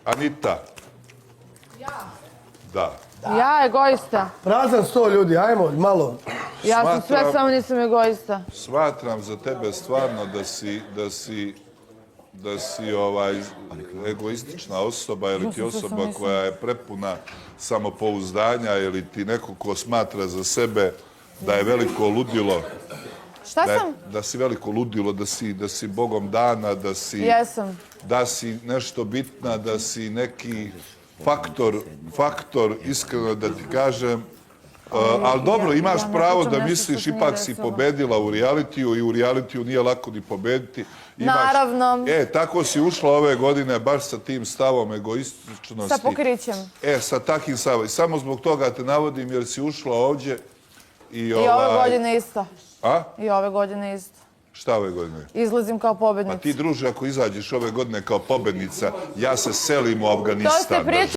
Anita. Da. Ja, egoista. Prazan sto ljudi, ajmo, malo. Ja sam sve, samo nisam egoista. Smatram za tebe stvarno da si egoistična osoba ili ti osoba koja je prepuna samopouzdanja ili ti neko ko smatra za sebe da je veliko ludilo. Šta sam? Da si veliko ludilo, da si Bogom dana, Jesam. da si nešto bitna, da si neki faktor, iskreno da ti kažem. Ali dobro, imaš pravo da misliš, ipak si pobedila u realitiju i u realitiju nije lako ni pobediti. Naravno. Tako si ušla ove godine baš sa tim stavom egoističnosti. Sa pokrićem. Sa takim stavom. I samo zbog toga te navodim jer si ušla ovdje i ove godine isto. A? I ove godine isto. Šta ove godine? Izlazim kao pobednica. Pa ti, druže, ako izađeš ove godine kao pobednica, ja se selim u Afganistan. To ste pričali.